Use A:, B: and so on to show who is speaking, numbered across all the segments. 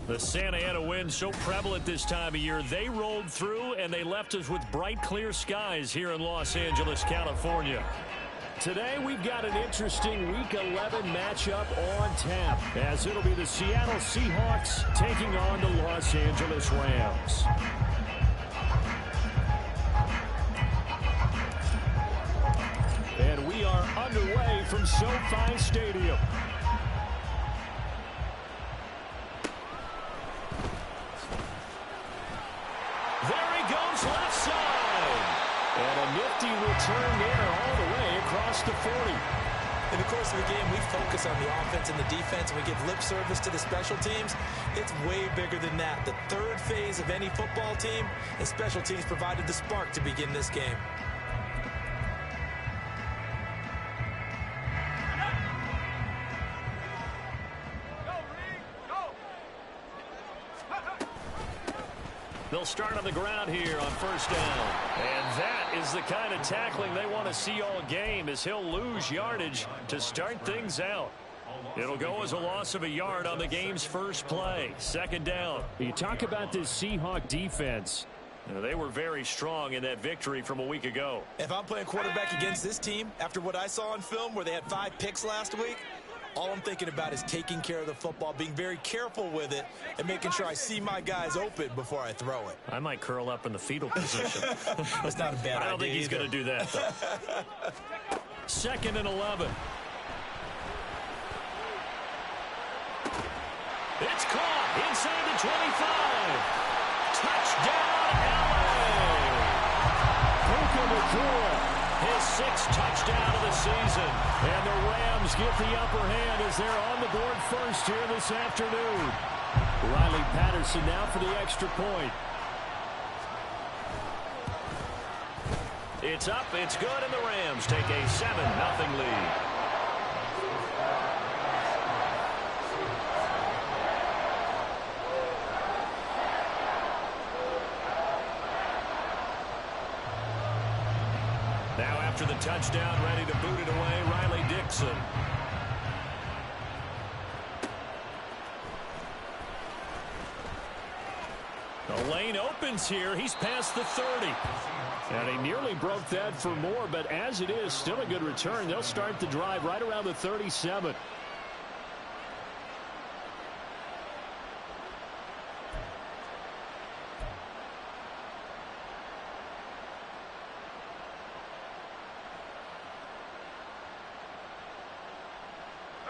A: The Santa Ana wind so prevalent this time of year. They rolled through, and they left us with bright, clear skies here in Los Angeles, California. Today, we've got an interesting Week 11 matchup on tap, as it'll be the Seattle Seahawks taking on the Los Angeles Rams. And we are underway from SoFi Stadium. Left side. And a nifty return there all the way across the 40.
B: In the course of the game, we focus on the offense and the defense, and we give lip service to the special teams. It's way bigger than that. The third phase of any football team, and special teams provided the spark to begin this game.
A: They'll start on the ground here on first down. And that is the kind of tackling they want to see all game, as he'll lose yardage to start things out. It'll go as a loss of a yard on the game's first play. Second down. You talk about this Seahawk defense. They were very strong in that victory from a week ago.
B: If I'm playing quarterback against this team, after what I saw on film where they had 5 picks last week, all I'm thinking about is taking care of the football, being very careful with it, and making sure I see my guys open before I throw it.
A: I might curl up in the fetal position.
B: That's not a bad idea.
A: I don't think he's going to do that, though. Second and 11. It's caught inside the 25. Touchdown, LA! His 6th touchdown of the season. And the Rams get the upper hand as they're on the board first here this afternoon. Riley Patterson now for the extra point. It's up, it's good, and the Rams take a 7-0 lead. Now after the touchdown, ready to boot it away, Riley Dixon. The lane opens here. He's past the 30. And he nearly broke that for more, but as it is, still a good return. They'll start the drive right around the 37.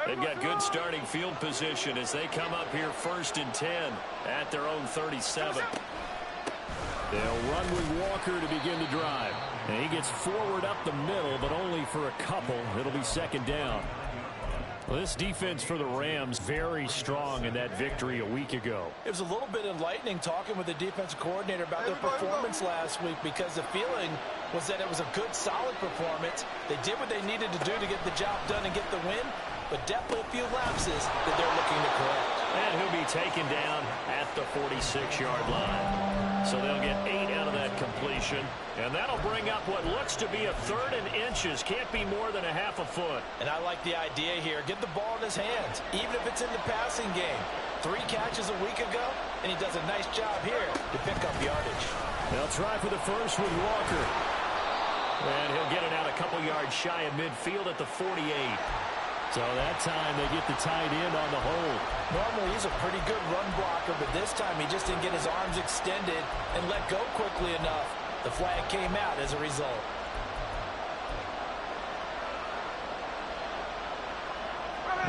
A: They've got good starting field position as they come up here first and 10 at their own 37. They'll run with Walker to begin the drive. And he gets forward up the middle, but only for a couple. It'll be second down. Well, this defense for the Rams very strong in that victory a week ago.
C: It was a little bit enlightening talking with the defensive coordinator about their performance last week, because the feeling was that it was a good, solid performance. They did what they needed to do to get the job done and get the win, but definitely a few lapses that they're looking to correct.
A: And he'll be taken down at the 46-yard line. So they'll get 8 out of that completion. And that'll bring up what looks to be a 3rd and inches. Can't be more than a half a foot.
C: And I like the idea here. Get the ball in his hands, even if it's in the passing game. 3 catches a week ago, and he does a nice job here to pick up yardage.
A: They'll try for the first with Walker. And he'll get it out a couple yards shy of midfield at the 48. So that time they get the tight end on the hold.
C: Normally he's a pretty good run blocker, but this time he just didn't get his arms extended and let go quickly enough. The flag came out as a result.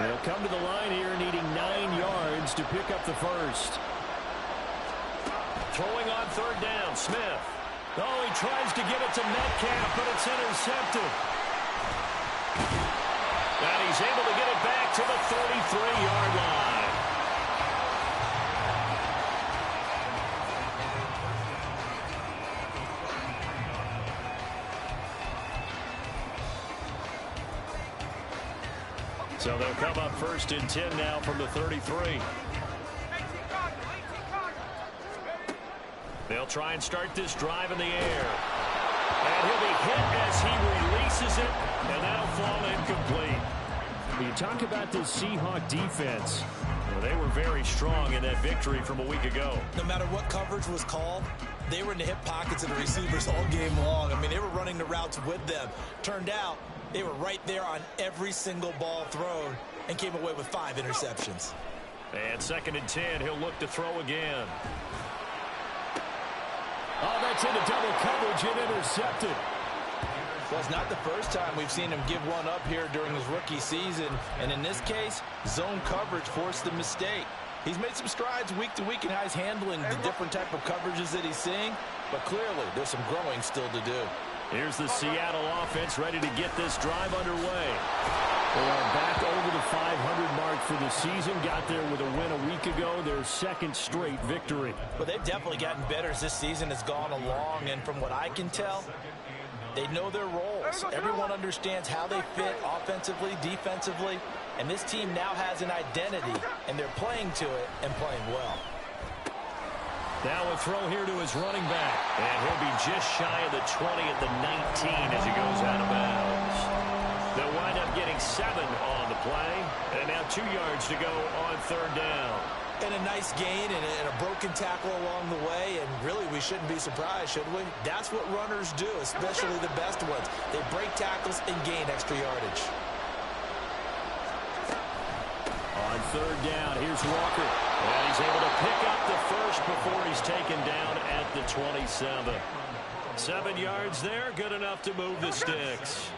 A: They'll come to the line here needing 9 yards to pick up the first. Throwing on third down, Smith. Oh, he tries to get it to Metcalf, but it's intercepted. And he's able to get it back to the 33-yard line. So they'll come up first and 10 now from the 33. They'll try and start this drive in the air. And he'll be hit as he releases it, and that'll fall incomplete.
D: You talk about this Seahawk defense. Well,
A: They were very strong in that victory from a week ago.
B: No matter what coverage was called, they were in the hip pockets of the receivers all game long. I mean, they were running the routes with them. Turned out they were right there on every single ball thrown and came away with 5 interceptions.
A: And 2nd and 10, he'll look to throw again. Oh, that's into double coverage and intercepted.
C: Well, it's not the first time we've seen him give one up here during his rookie season. And in this case, zone coverage forced the mistake. He's made some strides week to week in how he's handling the different type of coverages that he's seeing. But clearly, there's some growing still to do.
A: Here's the Seattle offense ready to get this drive underway. They are back over the 500 mark for the season. Got there with a win a week ago. Their 2nd straight victory.
C: But they've definitely gotten better as this season has gone along. And from what I can tell, they know their roles. Everyone understands how they fit offensively, defensively. And this team now has an identity, and they're playing to it and playing well.
A: Now a throw here to his running back. And he'll be just shy of the 20 at the 19 as he goes out of bounds. They'll wind up getting 7 on the play. And now 2 yards to go on 3rd down.
B: And a nice gain and a broken tackle along the way. And really, we shouldn't be surprised, should we? That's what runners do, especially the best ones. They break tackles and gain extra yardage.
A: On 3rd down, here's Walker. And he's able to pick up the first before he's taken down at the 27. 7 yards there, good enough to move the sticks.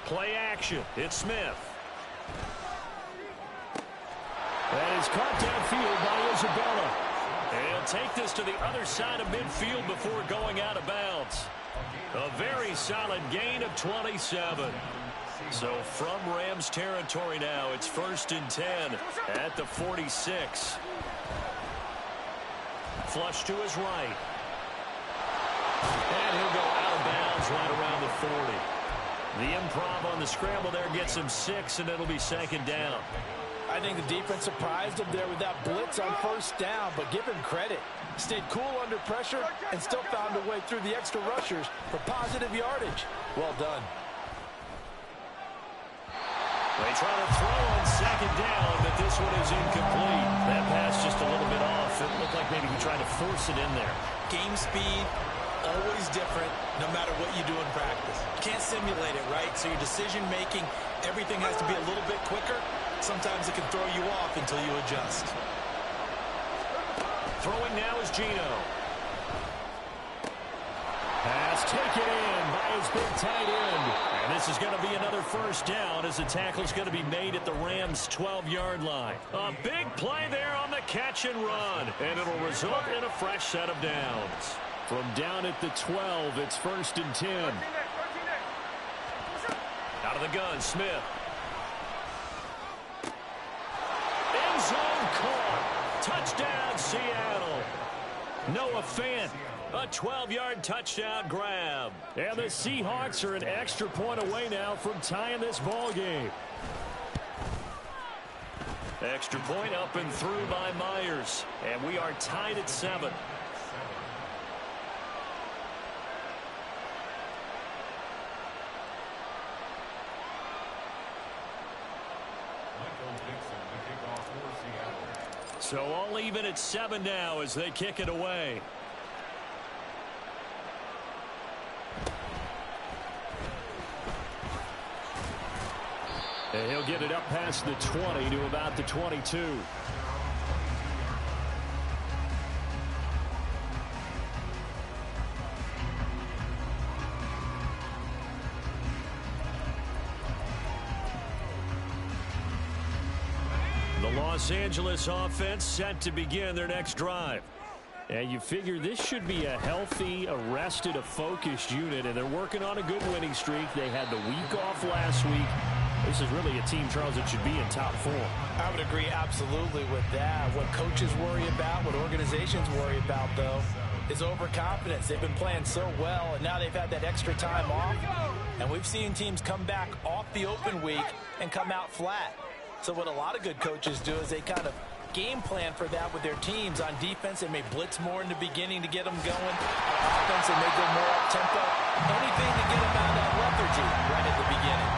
A: Play action. It's Smith. That is caught downfield by Isabella. And take this to the other side of midfield before going out of bounds. A very solid gain of 27. So from Rams territory now, it's 1st and 10 at the 46. Flush to his right. And he'll go out of bounds right around the 40. The improv on the scramble there gets him 6, and it'll be 2nd down.
C: I think the defense surprised him there with that blitz on 1st down, but give him credit. Stayed cool under pressure and still found a way through the extra rushers for positive yardage. Well done.
A: They try to throw on 2nd down, but this one is incomplete. That pass just a little bit off. It looked like maybe he tried to force it in there.
B: Game speed, always different, no matter what you do in practice. You can't simulate it, right? So your decision-making, everything has to be a little bit quicker. Sometimes it can throw you off until you adjust.
A: Throwing now is Gino. Pass taken in by his big tight end. And this is going to be another 1st down as the tackle's going to be made at the Rams' 12-yard line. A big play there on the catch and run. And it'll result in a fresh set of downs. From down at the 12, it's 1st and 10. Out of the gun, Smith. End zone caught. Touchdown, Seattle. Noah Fant, a 12-yard touchdown grab. And the Seahawks are an extra point away now from tying this ball game. Extra point up and through by Myers. And we are tied at 7. So all even at 7 now as they kick it away. And he'll get it up past the 20 to about the 22. Los Angeles offense set to begin their next drive. And you figure this should be a healthy, a rested, a focused unit, and they're working on a good winning streak. They had the week off last week. This is really a team, Charles, that should be in top form.
C: I would agree absolutely with that. What coaches worry about, what organizations worry about, though, is overconfidence. They've been playing so well, and now they've had that extra time off. And we've seen teams come back off the open week and come out flat. So what a lot of good coaches do is they kind of game plan for that with their teams. On defense, they may blitz more in the beginning to get them going. On offense, they may go more up-tempo. Anything to get them out of that lethargy right at the beginning.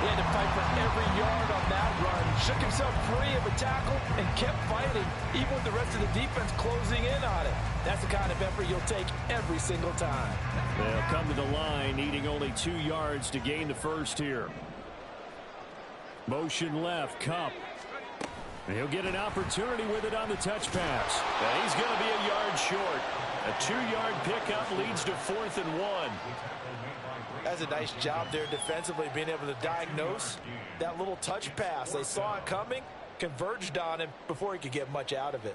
C: He had to fight for every yard on that run. Shook himself free of a tackle and kept fighting, even with the rest of the defense closing in on it. That's the kind of effort you'll take every single time.
A: They'll come to the line, needing only 2 yards to gain the first here. Motion left, Cup. And he'll get an opportunity with it on the touch pass. And he's going to be a yard short. A 2-yard pickup leads to 4th and 1.
C: That's a nice job there defensively, being able to diagnose that little touch pass. They saw it coming, converged on him before he could get much out of it.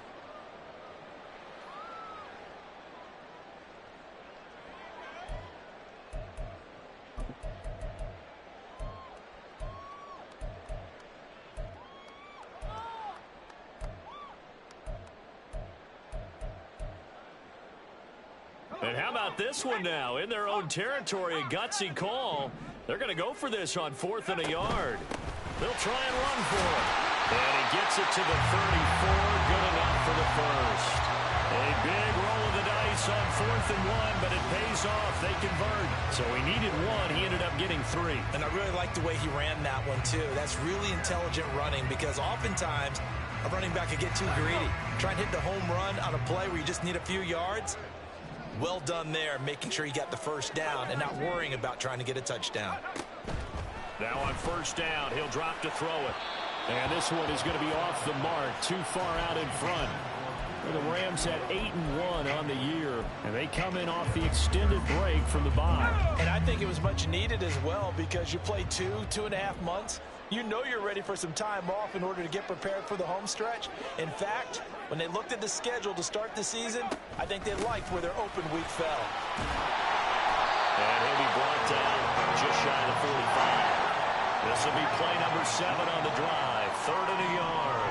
A: And how about this one now? In their own territory, a gutsy call. They're going to go for this on 4th and a yard. They'll try and run for it. And he gets it to the 34. Good enough for the first. A big roll of the dice on 4th and 1, but it pays off. They convert. So he needed 1. He ended up getting 3.
C: And I really like the way he ran that one, too. That's really intelligent running, because oftentimes a running back can get too greedy. Try and hit the home run on a play where you just need a few yards. Well done there, making sure he got the first down and not worrying about trying to get a touchdown.
A: Now on 1st down, he'll drop to throw it. And this one is going to be off the mark, too far out in front. The Rams had 8-1 on the year, and they come in off the extended break from the bye.
C: And I think it was much needed as well, because you play 2.5 months. You know you're ready for some time off in order to get prepared for the home stretch. In fact, when they looked at the schedule to start the season, I think they liked where their open week fell.
A: And he'll be brought down just shy of the 45. This will be play number 7 on the drive. 3rd and a yard.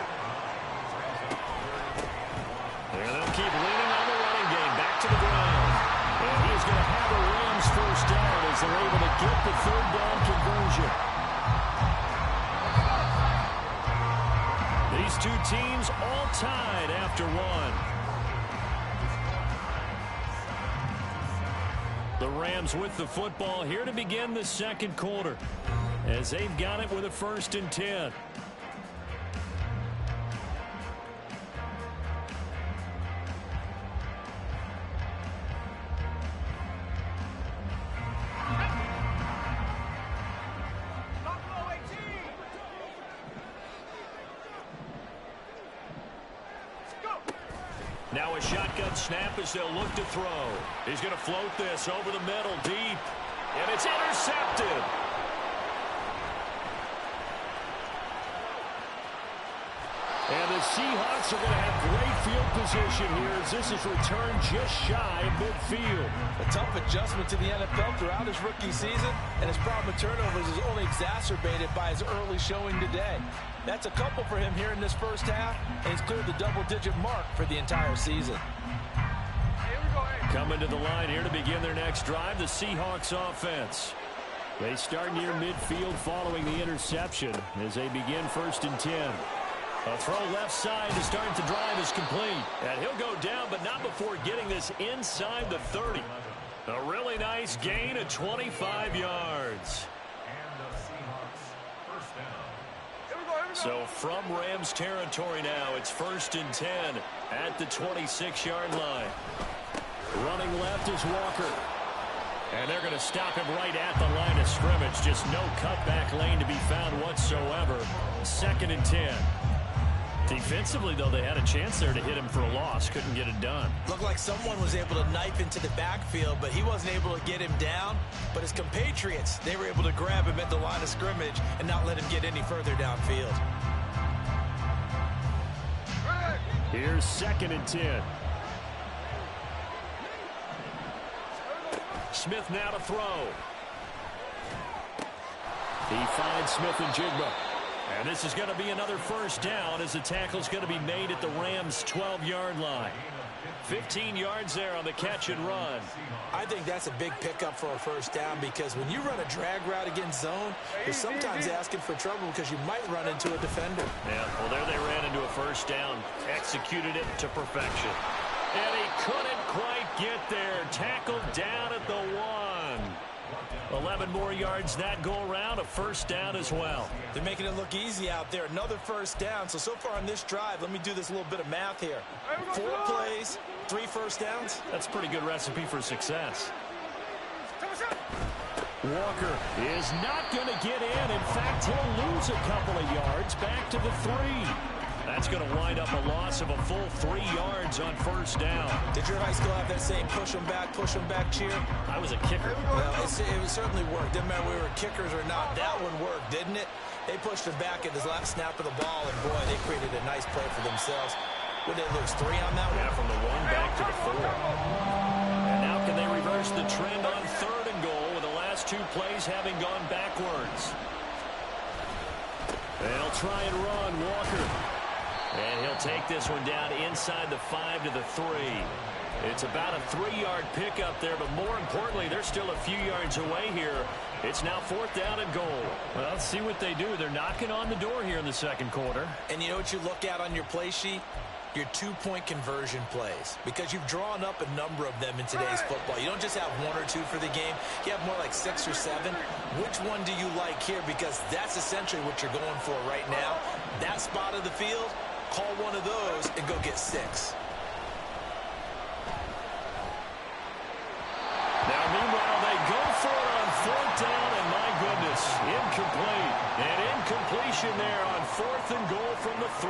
A: And they'll keep leaning on the running game. Back to the ground. And he's going to have a Rams first down as they're able to get the 3rd down conversion. These two teams all tied after 1. The Rams with the football here to begin the 2nd quarter, as they've got it with a 1st and 10. Now a shotgun snap as they'll look to throw. He's going to float this over the middle deep. And it's intercepted. And the Seahawks are going to have great field position here as this is returned just shy of midfield.
C: A tough adjustment to the NFL throughout his rookie season, and his problem with turnovers is only exacerbated by his early showing today. That's a couple for him here in this first half, and he's cleared the double-digit mark for the entire season.
A: Coming to the line here to begin their next drive, the Seahawks offense. They start near midfield following the interception as they begin 1st and 10. A throw left side to start the drive is complete. And he'll go down, but not before getting this inside the 30. A really nice gain of 25 yards. So from Rams territory now, it's 1st and 10 at the 26-yard line. Running left is Walker. And they're going to stop him right at the line of scrimmage. Just no cutback lane to be found whatsoever. 2nd and 10. Defensively, though, they had a chance there to hit him for a loss. Couldn't get it done.
C: Looked like someone was able to knife into the backfield, but he wasn't able to get him down. But his compatriots, they were able to grab him at the line of scrimmage and not let him get any further downfield.
A: Here's 2nd and 10. Smith now to throw. He finds Smith and Jigba. And this is going to be another first down as the tackle's going to be made at the Rams' 12-yard line. 15 yards there on the catch and run.
B: I think that's a big pickup for a first down because when you run a drag route against zone, you're sometimes asking for trouble because you might run into a defender.
A: Yeah, well, there they ran into a first down. Executed it to perfection. And he couldn't quite get there. Tackled down at the 1. 11 more yards that go around, a first down as well.
B: They're making it look easy out there. Another first down. So far on this drive, let me do this little bit of math here. 4 plays, 3 first downs.
A: That's a pretty good recipe for success. Walker is not going to get in. In fact, he'll lose a couple of yards back to the 3. That's going to wind up a loss of a full 3 yards on first down.
B: Did your high school have that same push 'em back cheer?
A: I was a kicker.
B: Well, it certainly worked. Didn't matter if we were kickers or not. That one worked, didn't it? They pushed him back at his last snap of the ball, and boy, they created a nice play for themselves. Would they lose 3 on that one?
A: Yeah, from the 1 back to the 4. And now can they reverse the trend on 3rd and goal with the last 2 plays having gone backwards? They'll try and run. Walker. And he'll take this one down inside the 5 to the 3. It's about a 3-yard pickup there, but more importantly, they're still a few yards away here. It's now 4th down and goal. Well, let's see what they do. They're knocking on the door here in the second quarter.
B: And you know what you look at on your play sheet? Your 2-point conversion plays, because you've drawn up a number of them in today's football. You don't just have 1 or 2 for the game. You have more like 6 or 7. Which one do you like here? Because that's essentially what you're going for right now. That spot of the field, call one of those and go get 6.
A: Now, meanwhile, they go for it on 4th down, and my goodness, incomplete. An incompletion there on 4th and goal from the 3.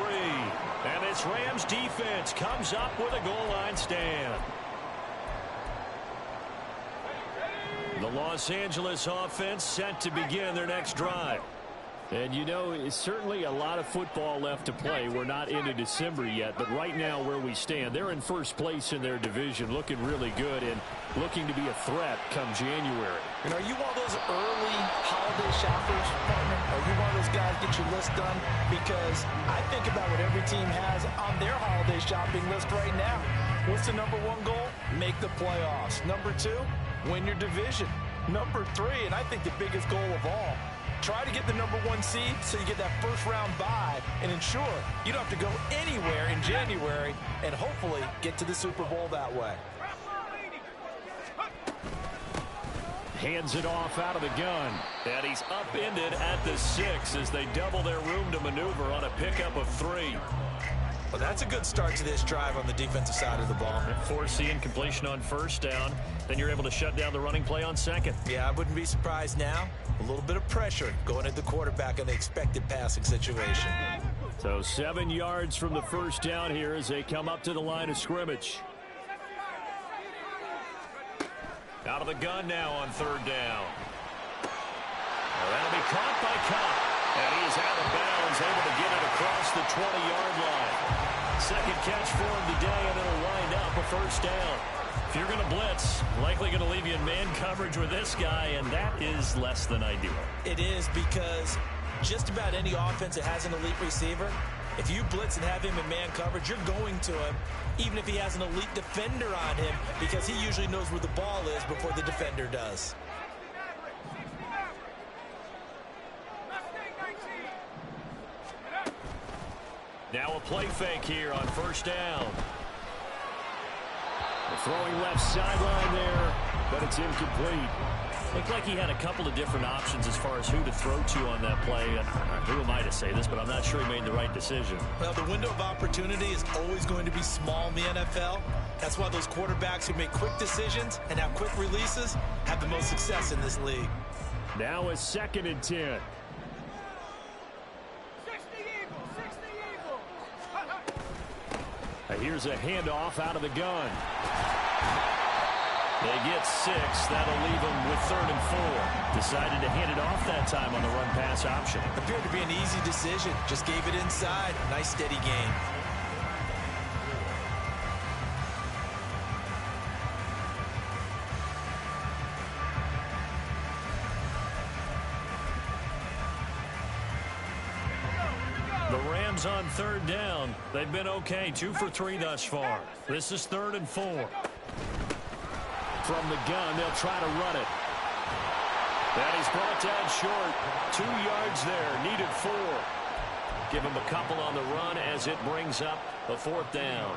A: And this Rams defense comes up with a goal line stand. The Los Angeles offense set to begin their next drive. And, you know, it's certainly a lot of football left to play. We're not into December yet, but right now where we stand, they're in first place in their division, looking really good and looking to be a threat come January.
C: And are you one of those early holiday shoppers, partner? Are you one of those guys get your list done? Because I think about what every team has on their holiday shopping list right now. What's the number 1 goal? Make the playoffs. Number 2, win your division. Number 3, and I think the biggest goal of all, try to get the number 1 seed so you get that first-round bye and ensure you don't have to go anywhere in January and hopefully get to the Super Bowl that way.
A: Hands it off out of the gun. And he's upended at the 6 as they double their room to maneuver on a pickup of 3.
B: Well, that's a good start to this drive on the defensive side of the ball.
A: Force the incompletion on first down. Then you're able to shut down the running play on second.
B: Yeah, I wouldn't be surprised now. A little bit of pressure going at the quarterback in the expected passing situation.
A: So 7 yards from the first down here as they come up to the line of scrimmage. Out of the gun now on 3rd down. Well, that'll be caught by Cobb. And he's out of bounds, able to get it across the 20-yard line. Second catch for him today, and it'll wind up a first down. If you're going to blitz, likely going to leave you in man coverage with this guy, and that is less than ideal.
B: It is, because just about any offense that has an elite receiver, if you blitz and have him in man coverage, you're going to him, even if he has an elite defender on him, because he usually knows where the ball is before the defender does.
A: Now a play fake here on first down. Throwing left sideline there, but it's incomplete. Looked like he had a couple of different options as far as who to throw to on that play. Who am I to say this, but I'm not sure he made the right decision.
B: Well, the window of opportunity is always going to be small in the NFL. That's why those quarterbacks who make quick decisions and have quick releases have the most success in this league.
A: Now a 2nd and 10. Here's a handoff out of the gun. They get 6. That'll leave them with 3rd and 4. Decided to hand it off that time on the run-pass option.
B: Appeared to be an easy decision. Just gave it inside. Nice, steady game.
A: The Rams Rams on third down. They've been okay, 2 for 3 thus far. This is 3rd and 4. From the gun, they'll try to run it. That is brought down short. 2 yards there, needed 4. Give him a couple on the run as it brings up a 4th down.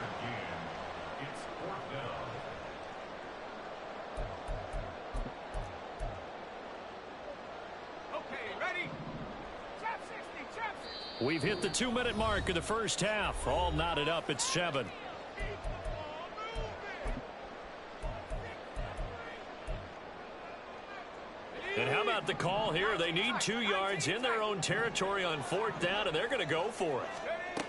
A: We've hit the 2-minute mark of the first half. All knotted up at 7. And how about the call here? They need 2 yards in their own territory on 4th down, and they're going to go for it.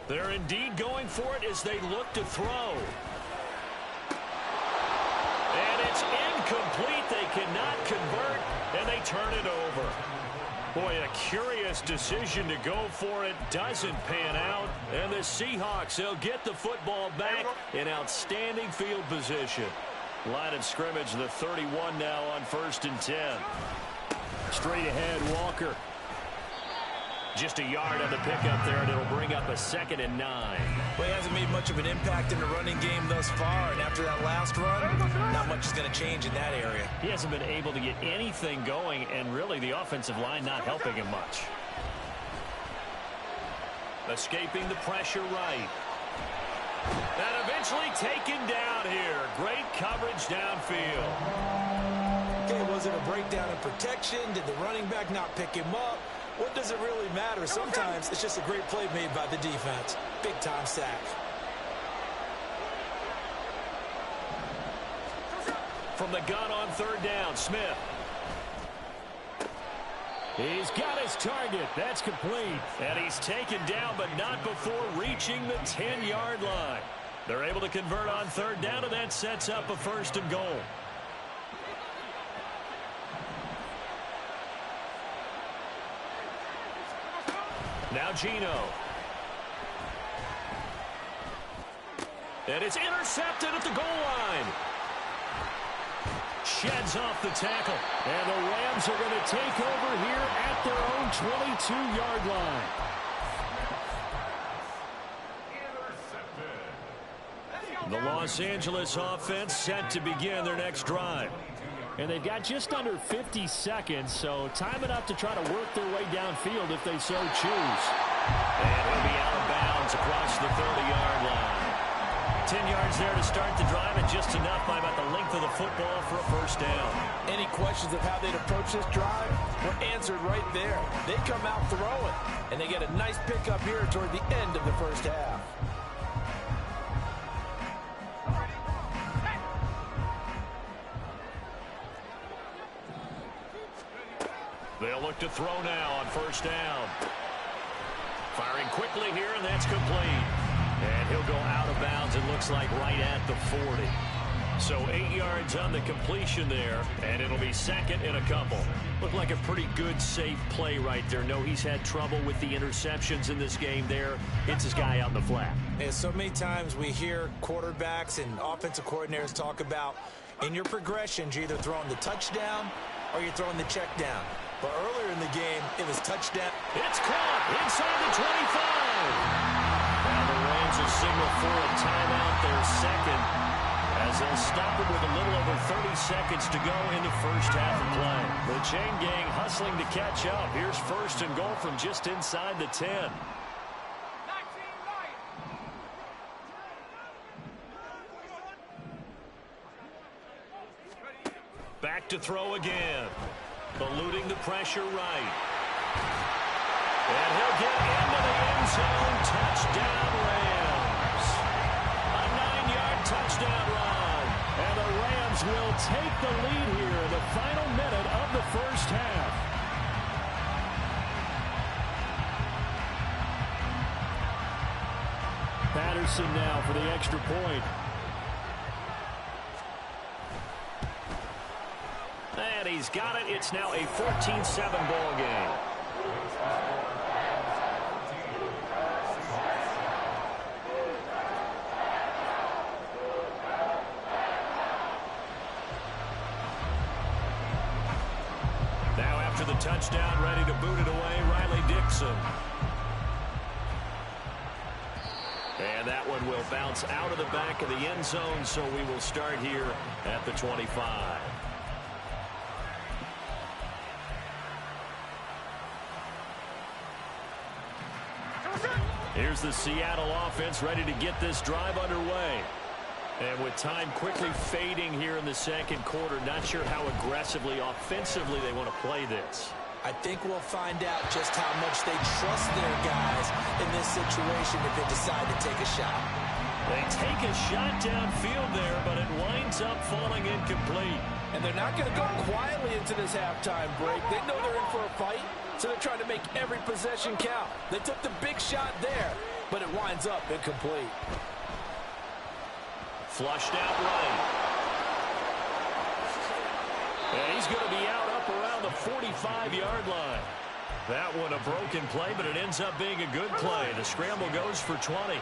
A: They're indeed going for it as they look to throw. And it's incomplete. They cannot convert, and they turn it over. Boy, a curious decision to go for it. Doesn't pan out. And the Seahawks, they'll get the football back in outstanding field position. Line of scrimmage, the 31 now on 1st and 10. Straight ahead, Walker. Just a yard on the pickup there, and it'll bring up a 2nd and 9.
B: Well, he hasn't made much of an impact in the running game thus far, and after that last run, not much is going to change in that area.
A: He hasn't been able to get anything going, and really the offensive line not helping him much. Escaping the pressure right. And eventually taken down here. Great coverage downfield.
B: Okay, was it a breakdown in protection? Did the running back not pick him up? What does it really matter? Sometimes it's just a great play made by the defense. Big-time sack.
A: From the gun on 3rd down, Smith. He's got his target. That's complete. And he's taken down, but not before reaching the 10-yard line. They're able to convert on 3rd down, and that sets up a 1st and goal. Now Gino. And it's intercepted at the goal line. Sheds off the tackle. And the Rams are going to take over here at their own 22-yard line. The Los Angeles offense set to begin their next drive. And they've got just under 50 seconds, so time enough to try to work their way downfield if they so choose. And he'll be out of bounds across the 30-yard line. 10 yards there to start the drive, and just enough by about the length of the football for a 1st down.
B: Any questions of how they'd approach this drive were answered right there. They come out throwing, and they get a nice pickup here toward the end of the first half.
A: They'll look to throw now on 1st down. Firing quickly here, and that's complete. And he'll go out of bounds, it looks like right at the 40. So 8 yards on the completion there, and it'll be 2nd and a couple. Looked like a pretty good, safe play right there. No, he's had trouble with the interceptions in this game there. Hits his guy out in the flat.
B: And so many times we hear quarterbacks and offensive coordinators talk about, in your progressions, you're either throwing the touchdown or you're throwing the check down. But earlier in the game, it was touchdown.
A: It's caught inside the 25. Now the Rams will signal for a timeout, their 2nd, as they'll stop it with a little over 30 seconds to go in the first half of play. The chain gang hustling to catch up. Here's 1st and goal from just inside the 10. Back to throw again. Eluding the pressure right. And he'll get into the end zone. Touchdown, Rams. A 9-yard touchdown run. And the Rams will take the lead here in the final minute of the first half. Patterson now for the extra point. And he's got it. It's now a 14-7 ball game. Now after the touchdown, ready to boot it away, Riley Dixon. one will bounce out of the back of the end zone, so we will start here at the 25. Here's the Seattle offense ready to get this drive underway. And with time quickly fading here in the second quarter, not sure how aggressively, offensively they want to play this.
B: I think we'll find out just how much they trust their guys in this situation if they decide to take a shot.
A: They take a shot downfield there, but it winds up falling incomplete.
C: And they're not going to go quietly into this halftime break. They know they're in for a fight, so they're trying to make every possession count. They took the big shot there, but it winds up incomplete.
A: Flushed out right. And he's going to be out up around the 45-yard line. That one a broken play, but it ends up being a good play. The scramble goes for 20.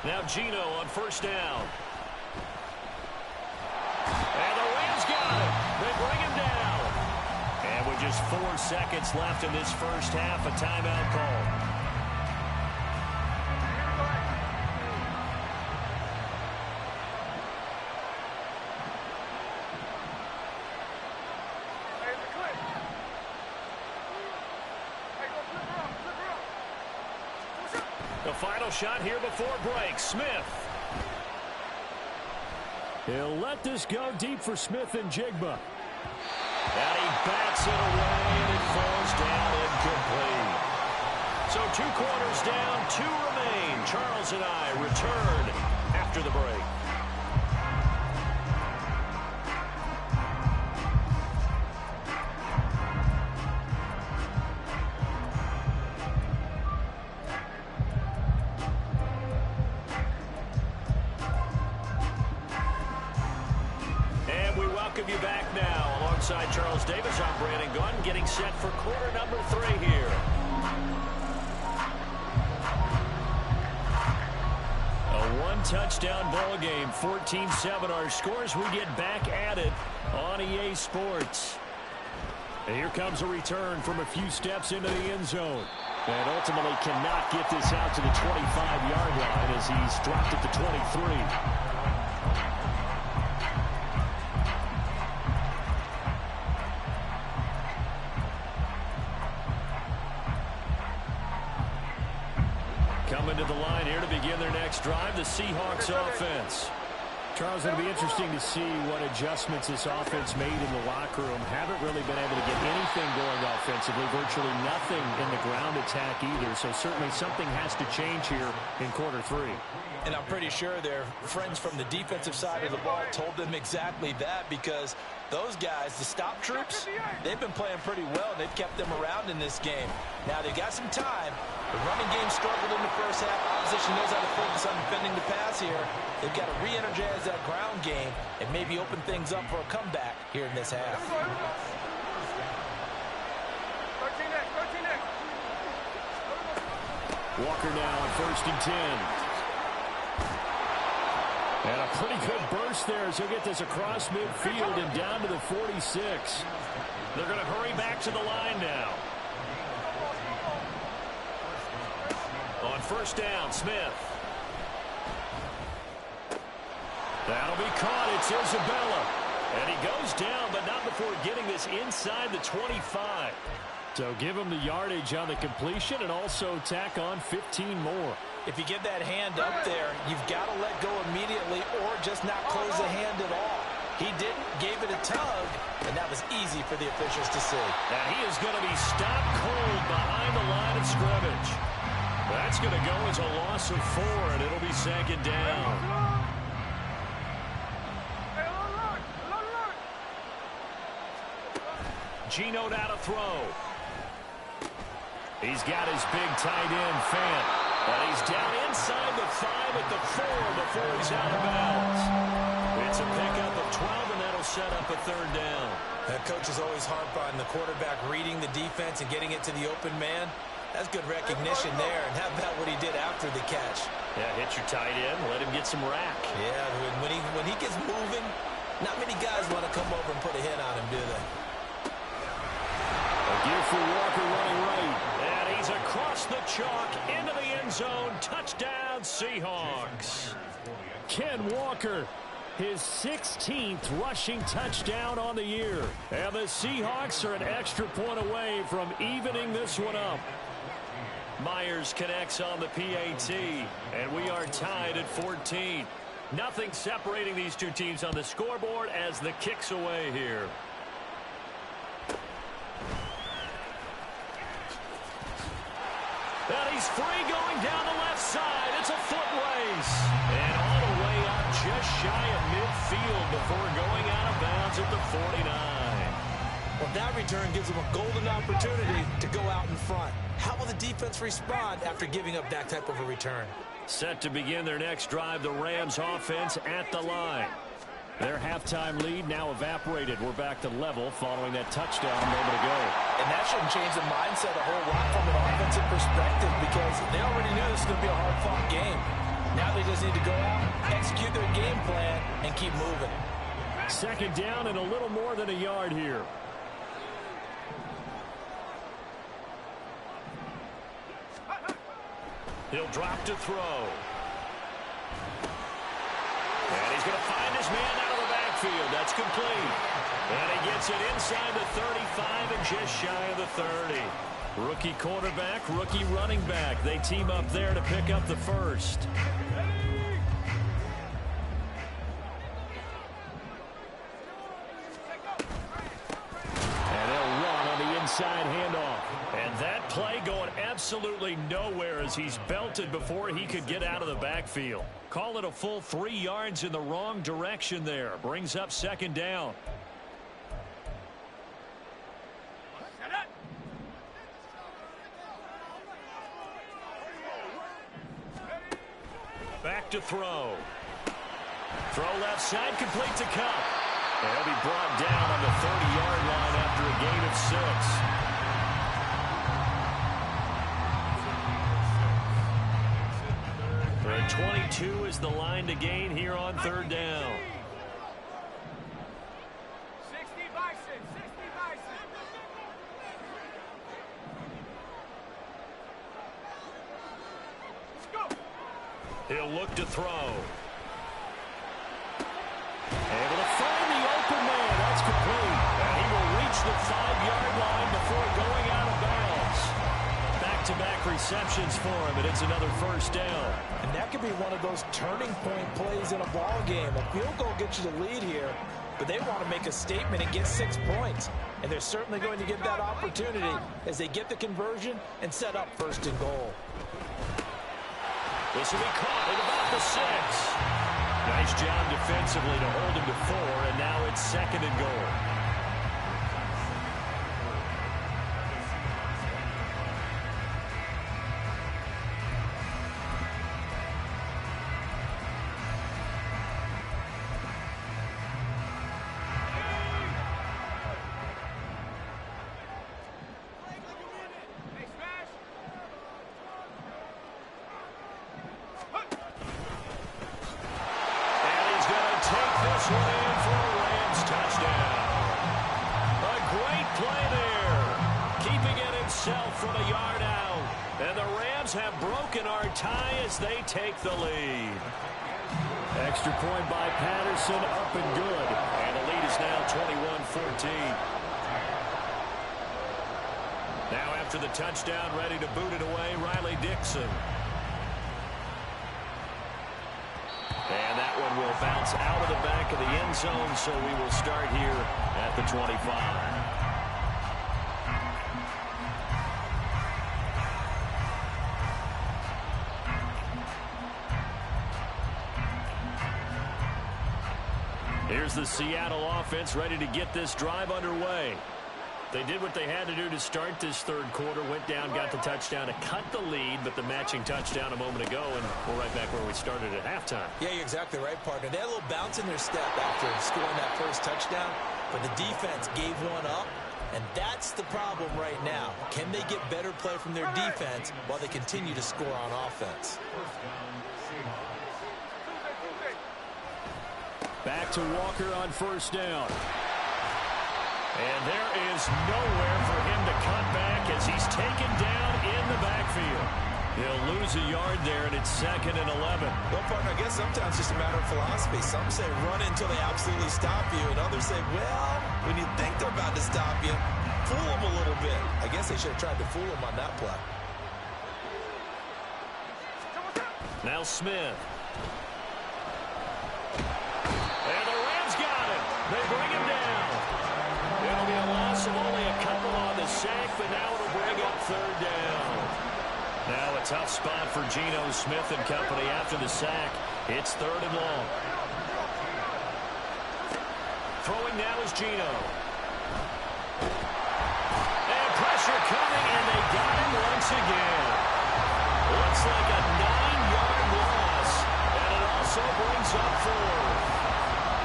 A: Now Gino on first down. And the Rams got it. They bring him down. And with just 4 seconds left in this first half, a timeout call. The final shot here before break. Smith. He'll let this go deep for Smith and Jigba. And he bats it away, and it falls down incomplete. So 2 quarters down, 2 remain. Charles and I return after the break. Welcome you back now. Alongside Charles Davis, I'm Brandon Gunn, getting set for quarter number 3 here. A 1-touchdown ball game, 14-7 our scores. We get back at it on EA Sports. And here comes a return from a few steps into the end zone. And ultimately cannot get this out to the 25-yard line as he's dropped it to 23. Coming to the line here to begin their next drive, the Seahawks offense. Charles, it'll be interesting to see what adjustments this offense made in the locker room. Haven't really been able to get anything going offensively, virtually nothing in the ground attack either. So certainly something has to change here in quarter 3.
C: And I'm pretty sure their friends from the defensive side of the ball told them exactly that, because those guys, the stop troops, they've been playing pretty well, and they've kept them around in this game. Now, they've got some time. The running game struggled in the first half. Opposition knows how to focus on defending the pass here. They've got to re-energize that ground game and maybe open things up for a comeback here in this half.
A: Walker now on 1st and 10. And a pretty good burst there as he'll get this across midfield and down to the 46. They're going to hurry back to the line now. On first down, Smith. That'll be caught. It's Isabella. And he goes down, but not before getting this inside the 25. So give him the yardage on the completion and also tack on 15 more.
C: If you get that hand up there, you've got to let go immediately or just not close the hand at all. He didn't, gave it a tug, and that was easy for the officials to see.
A: And he is going to be stopped cold behind the line of scrimmage. That's going to go as a loss of 4, and it'll be 2nd down. Gino now to throw. He's got his big tight end, Fant. And he's down inside the 5 at the 4 before he's out of bounds. It's a pickup of 12, and that'll set up a 3rd down.
B: That coach is always harp on the quarterback reading the defense and getting it to the open man. That's good recognition there, and how about what he did after the catch?
A: Yeah, hit your tight end, let him get some rack.
B: Yeah, when he gets moving, Not many guys want to come over and put a hit on him, do they?
A: A give for Walker running right. And he's across the chalk into the end zone. Touchdown, Seahawks. Ken Walker, his 16th rushing touchdown on the year. And the Seahawks are an extra point away from evening this one up. Myers connects on the PAT, and we are tied at 14. Nothing separating these two teams on the scoreboard as the kick's away here. And he's free going down the left side. It's a foot race. And all the way up just shy of midfield before going out of bounds at the 49.
B: Well, that return gives them a golden opportunity to go out in front. How will the defense respond after giving up that type of a return?
A: Set to begin their next drive, the Rams offense at the line. Their halftime lead now evaporated. We're back to level following that touchdown a moment ago.
C: And that shouldn't change the mindset a whole lot from an offensive perspective because they already knew this was going to be a hard-fought game. Now they just need to go out, execute their game plan, and keep moving.
A: Second down and a little more than a yard here. He'll drop to throw. And he's going to find his man out of the backfield. That's complete. And he gets it inside the 35 and just shy of the 30. Rookie quarterback, rookie running back. They team up there to pick up the first. And they'll run on the inside handoff. And that play going absolutely nowhere as he's belted before he could get out of the backfield. Call it a full 3 yards in the wrong direction there. Brings up second down. Back to throw. Throw left side, complete to Cup. And he'll be brought down on the 30-yard line after a gain of 6. 22 is the line to gain here on third down.
D: 60 Bison, 60 Bison. Let's go.
A: He'll look to throw. Able to find the open man. That's complete. And he will reach the 5-yard line before going out of bounds. Back-to-back receptions for him, and it's another first down.
C: And that could be one of those turning point plays in a ball game. A field goal gets you the lead here, but they want to make a statement and get 6 points. And they're certainly going to get that opportunity as they get the conversion and set up first and goal.
A: This will be caught at about the 6. Nice job defensively to hold him to 4, and now it's second and goal. Have broken our tie as they take the lead. Extra point by Patterson, up and good. And the lead is now 21-14. Now after the touchdown, ready to boot it away, Riley Dixon. And that one will bounce out of the back of the end zone, so we will start here at the 25. Here's the Seattle offense ready to get this drive underway. They did what they had to do to start this third quarter, went down, got the touchdown to cut the lead, but the matching touchdown a moment ago, and we're right back where we started at halftime.
B: Yeah, you're exactly right, partner. They had a little bounce in their step after scoring that first touchdown, but the defense gave one up, and that's the problem right now. Can they get better play from their defense while they continue to score on offense?
A: Back to Walker on first down. And there is nowhere for him to cut back as he's taken down in the backfield. He'll lose a yard there, and it's 2nd and 11.
B: Well, partner, I guess sometimes it's just a matter of philosophy. Some say run until they absolutely stop you, and others say, well, when you think they're about to stop you, fool them a little bit. I guess they should have tried to fool them on that play.
A: Now Smith. And the Rams got him. They bring him down. It'll be a loss of only a couple on the sack, but now it'll bring up 3rd down. Now a tough spot for Geno Smith and company after the sack. It's 3rd and long. Throwing now is Geno. And pressure coming, and they got him once again. Looks like a 9-yard loss, and it also brings up 4th.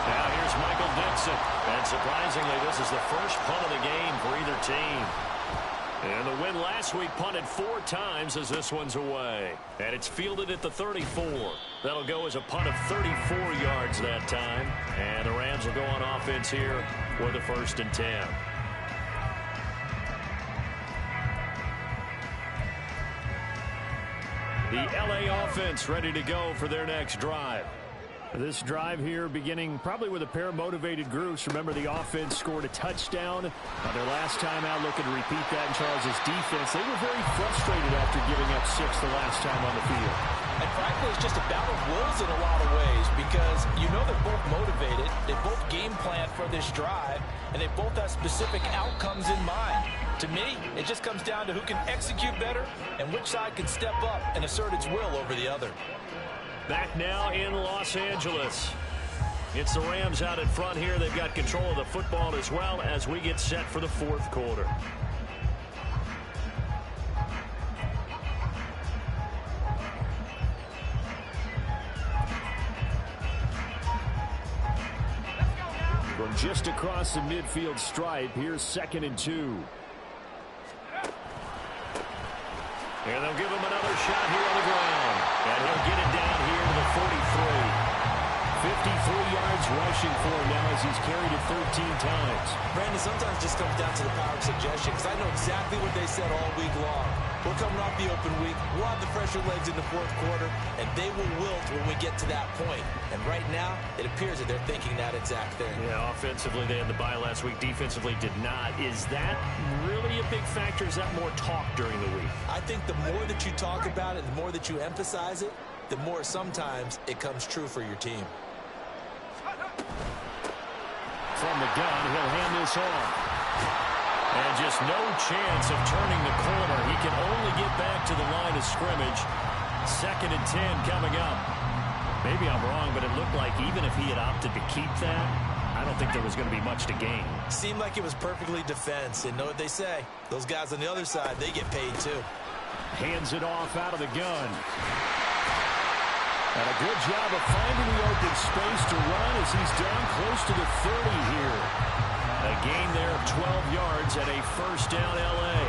A: Now here's Michael Dixon. And surprisingly, this is the first punt of the game for either team. And the win last week punted 4 times as this one's away. And it's fielded at the 34. That'll go as a punt of 34 yards that time. And the Rams will go on offense here with a 1st and 10. The LA offense ready to go for their next drive. This drive here beginning probably with a pair of motivated groups. Remember, the offense scored a touchdown their last time out. Looking to repeat that in Charles' defense. They were very frustrated after giving up 6 the last time on the field.
C: And frankly, it's just a battle of wills in a lot of ways because you know they're both motivated. They both game plan for this drive, and they both have specific outcomes in mind. To me, it just comes down to who can execute better and which side can step up and assert its will over the other.
A: Back now in Los Angeles. It's the Rams out in front here. They've got control of the football as well as we get set for the 4th quarter. From just across the midfield stripe, here's 2nd and 2. And they'll give him another shot here on the ground. And he'll get it down here to the 43. 53 yards rushing for him now as he's carried it 13 times.
B: Brandon, sometimes it just comes down to the power of suggestion because I know exactly what they said all week long. We're coming off the open week. We'll have the fresher legs in the 4th quarter, and they will wilt when we get to that point. And right now, it appears that they're thinking that exact thing.
A: Yeah, offensively, they had the bye last week. Defensively, did not. Is that really a big factor? Is that more talk during the week?
B: I think the more that you talk about it, the more that you emphasize it, the more sometimes it comes true for your team.
A: From the gun, he'll hand this off. And just no chance of turning the corner. He can only get back to the line of scrimmage. 2nd and 10 coming up. Maybe I'm wrong, but it looked like even if he had opted to keep that, I don't think there was going to be much to gain.
B: Seemed like it was perfectly defense. And know what they say? Those guys on the other side, they get paid too.
A: Hands it off out of the gun. And a good job of finding the open space to run as he's down close to the 30 here. A gain there of 12 yards and a 1st down L.A.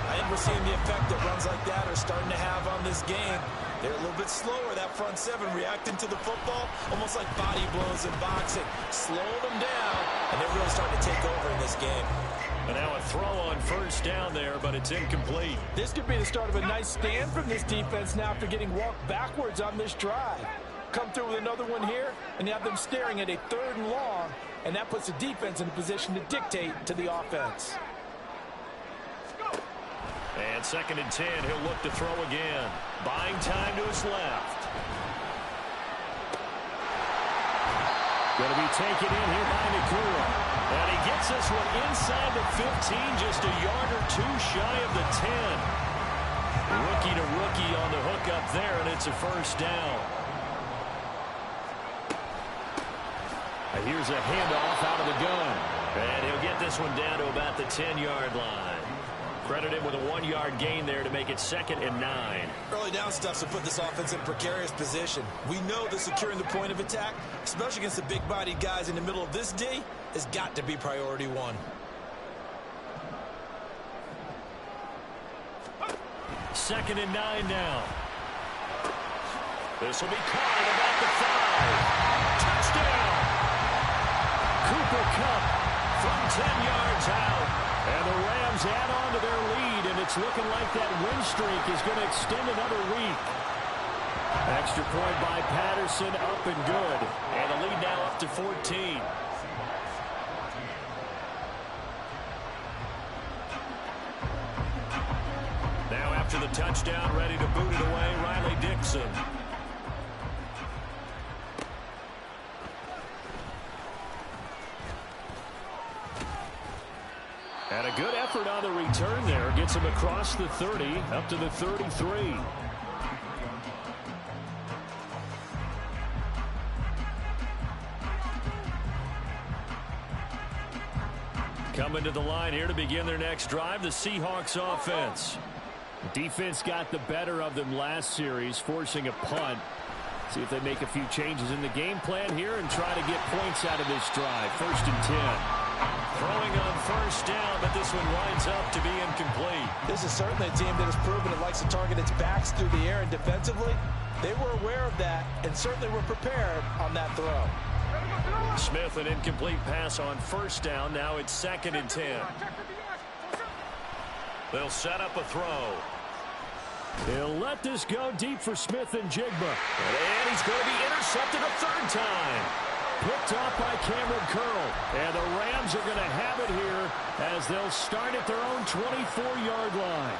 B: I think we're seeing the effect that runs like that are starting to have on this game. They're a little bit slower, that front 7, reacting to the football, almost like body blows in boxing. Slow them down, and they're really starting to take over in this game.
A: And now a throw on 1st down there, but it's incomplete.
C: This could be the start of a nice stand from this defense now after getting walked backwards on this drive. Come through with another one here, and you have them staring at a 3rd and long, and that puts the defense in a position to dictate to the offense.
A: And 2nd and 10, he'll look to throw again. Buying time to his left. Going to be taken in here by Nakua. And he gets this one inside the 15, just a yard or 2 shy of the 10. Rookie to rookie on the hook up there, and it's a 1st down. Here's a handoff out of the gun. And he'll get this one down to about the 10-yard line. Credited with a 1-yard gain there to make it 2nd and 9.
B: Early down stuff to put this offense in precarious position. We know that securing the point of attack, especially against the big-bodied guys in the middle of this D, has got to be priority 1.
A: Second and 9 now. This will be caught at about the 5. Touchdown! Cooper Kupp from 10 yards out. And the Rams add on to their lead, and it's looking like that win streak is going to extend another week. Extra point by Patterson, up and good. And the lead now up to 14. Now after the touchdown, ready to boot it away, Riley Dixon. And a good effort on the return there. Gets him across the 30, up to the 33. Coming to the line here to begin their next drive, the Seahawks offense. Defense got the better of them last series, forcing a punt. See if they make a few changes in the game plan here and try to get points out of this drive. 1st and 10. Throwing on first down, but this one winds up to be incomplete.
B: This is certainly a team that has proven it likes to target its backs through the air, and defensively, they were aware of that and certainly were prepared on that throw.
A: Smith, an incomplete pass on first down. Now it's 2nd and 10. They'll set up a throw. He'll let this go deep for Smith and Jigba. And he's going to be intercepted a 3rd time. Picked off by Cameron Curl. And the Rams are going to have it here as they'll start at their own 24-yard line.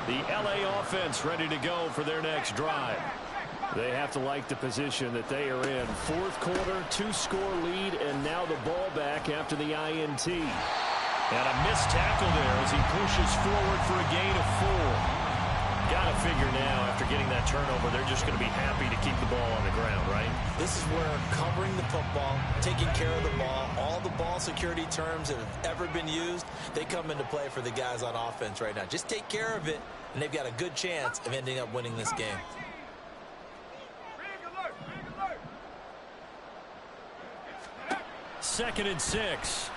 A: The LA offense ready to go for their next drive. They have to like the position that they are in. 4th quarter, 2-score lead, and now the ball back after the INT. And a missed tackle there as he pushes forward for a gain of 4. Got to figure now, after getting that turnover, they're just going to be happy to keep the ball on the ground, right?
B: This is where covering the football, taking care of the ball, all the ball security terms that have ever been used, they come into play for the guys on offense right now. Just take care of it, and they've got a good chance of ending up winning this game.
A: 2nd and 6.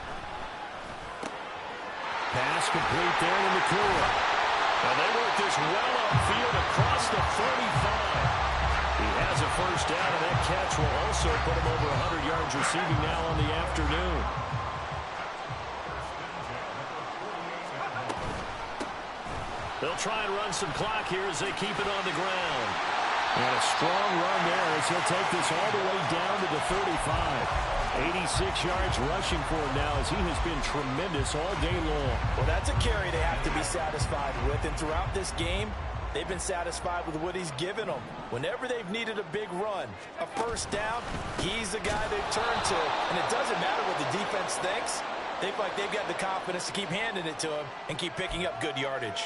A: Pass complete there to McClure. And they work this well upfield across the 35. He has a first down, and that catch will also put him over 100 yards receiving now on the afternoon. They'll try and run some clock here as they keep it on the ground. And a strong run there as he'll take this all the way down to the 35. 86 yards rushing for him now as he has been tremendous all day long.
B: Well, that's a carry they have to be satisfied with. And throughout this game, they've been satisfied with what he's given them. Whenever they've needed a big run, a first down, he's the guy they've turned to. And it doesn't matter what the defense thinks. They feel like they've got the confidence to keep handing it to him and keep picking up good yardage.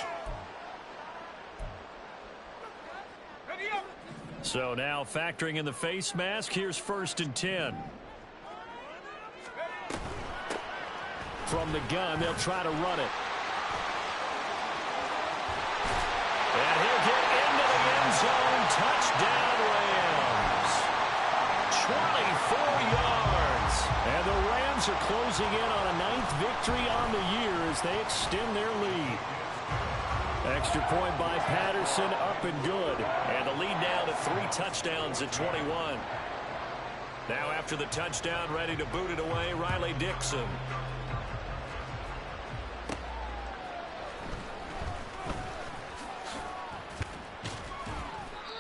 A: So now factoring in the face mask, here's 1st and 10. From the gun, they'll try to run it. And he'll get into the end zone. Touchdown, Rams. 24 yards. And the Rams are closing in on a 9th victory on the year as they extend their lead. Extra point by Patterson, up and good. And the lead now to 3 touchdowns at 21. Now after the touchdown, ready to boot it away, Riley Dixon.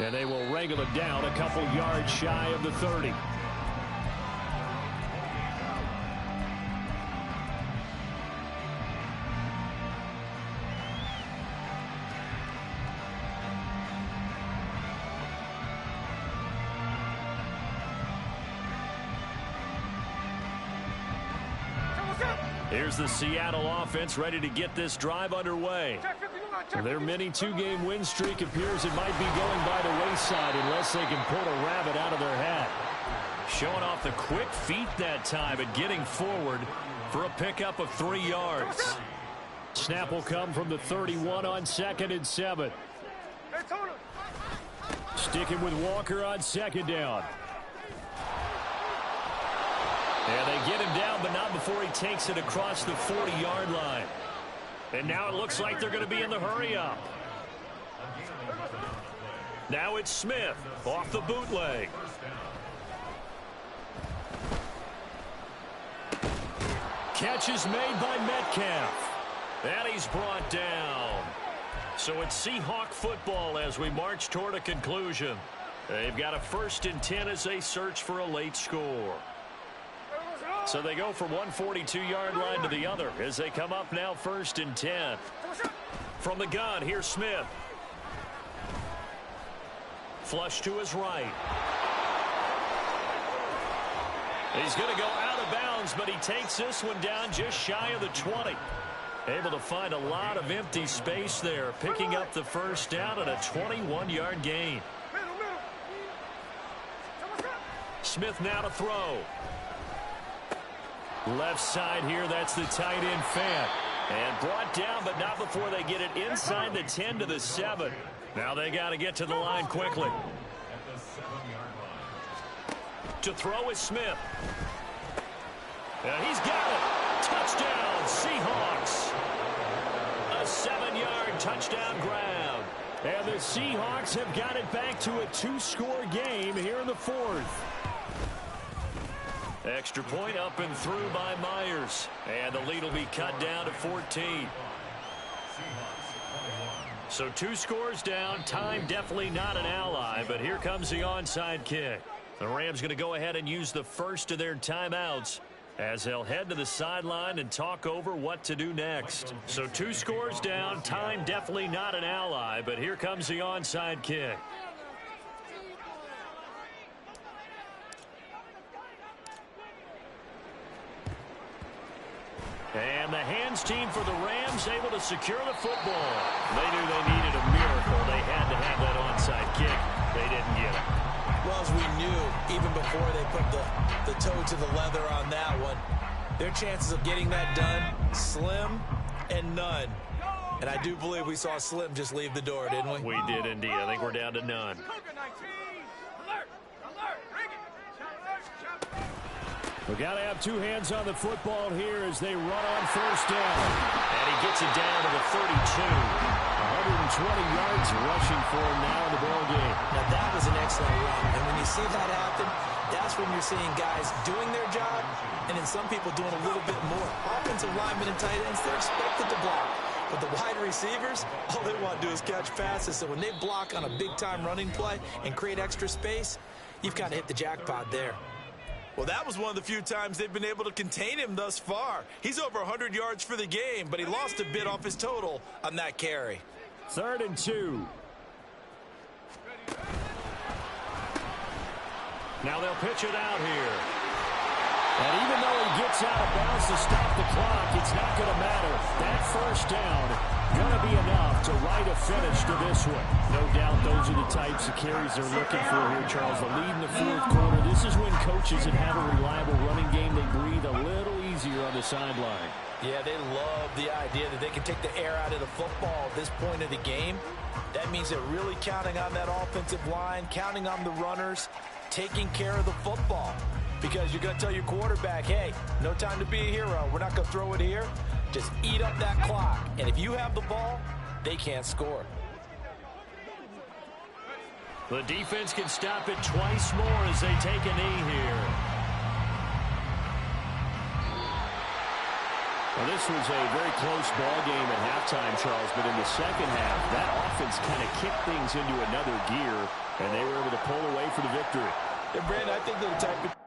A: And they will wrangle it down a couple yards shy of the 30. Here's the Seattle offense ready to get this drive underway. Their mini 2-game win streak appears it might be going by the wayside unless they can pull a rabbit out of their hat. Showing off the quick feet that time and getting forward for a pickup of 3 yards. Snap will come from the 31 on 2nd and 7. Sticking with Walker on 2nd down. And they get him down, but not before he takes it across the 40-yard line. And now it looks like they're going to be in the hurry-up. Now it's Smith off the bootleg. catch is made by Metcalf. And he's brought down. So it's Seahawk football as we march toward a conclusion. They've got a 1st and 10 as they search for a late score. So they go from one 42-yard line to the other as they come up now 1st and 10. From the gun, here's Smith. Flush to his right. He's going to go out of bounds, but he takes this one down just shy of the 20. Able to find a lot of empty space there, picking up the 1st down and a 21-yard gain. Smith now to throw. Left side here, that's the tight end Fant. And brought down, but not before they get it inside the 10 to the 7. Now they got to get to the line quickly. To throw is Smith. And he's got it. Touchdown, Seahawks. A 7-yard touchdown grab. And the Seahawks have got it back to a 2-score game here in the 4th. Extra point up and through by Myers. And the lead will be cut down to 14. So 2 scores down. Time definitely not an ally, but here comes the onside kick. The Rams going to go ahead and use the first of their timeouts as they'll head to the sideline and talk over what to do next. So 2 scores down. Time definitely not an ally, but here comes the onside kick. And the hands team for the Rams able to secure the football. They knew they needed a miracle. They had to have that onside kick. They didn't get it.
C: Well, as we knew, even before they put the toe to the leather on that one, their chances of getting that done, slim and none. And I do believe we saw Slim just leave the door, didn't we?
A: We did indeed. I think we're down to none. We've got to have 2 hands on the football here as they run on 1st down. And he gets it down to the 32. 120 yards rushing for him now in the ball game.
C: Now that was an excellent run. And when you see that happen, that's when you're seeing guys doing their job and then some people doing a little bit more. Offensive linemen and tight ends, they're expected to block. But the wide receivers, all they want to do is catch passes. So when they block on a big-time running play and create extra space, you've got to hit the jackpot there. Well, that was one of the few times they've been able to contain him thus far. He's over 100 yards for the game, but he lost a bit off his total on that carry.
A: 3rd and 2. Now they'll pitch it out here. And even though he gets out of bounds to stop the clock, it's not going to matter. That 1st down going to be enough to write a finish to this one. No doubt those are the types of carries they're looking for here, Charles. The lead in the 4th quarter. This is when coaches that have a reliable running game, they breathe a little easier on the sideline.
C: Yeah, they love the idea that they can take the air out of the football at this point of the game. That means they're really counting on that offensive line, counting on the runners, taking care of the football. Because you're going to tell your quarterback, hey, no time to be a hero. We're not going to throw it here. Just eat up that clock. And if you have the ball, they can't score.
A: The defense can stop it twice more as they take a knee here. Well, this was a very close ball game at halftime, Charles, but in the second half, that offense kind of kicked things into another gear, and they were able to pull away for the victory.
C: And Brandon, I think they're the type of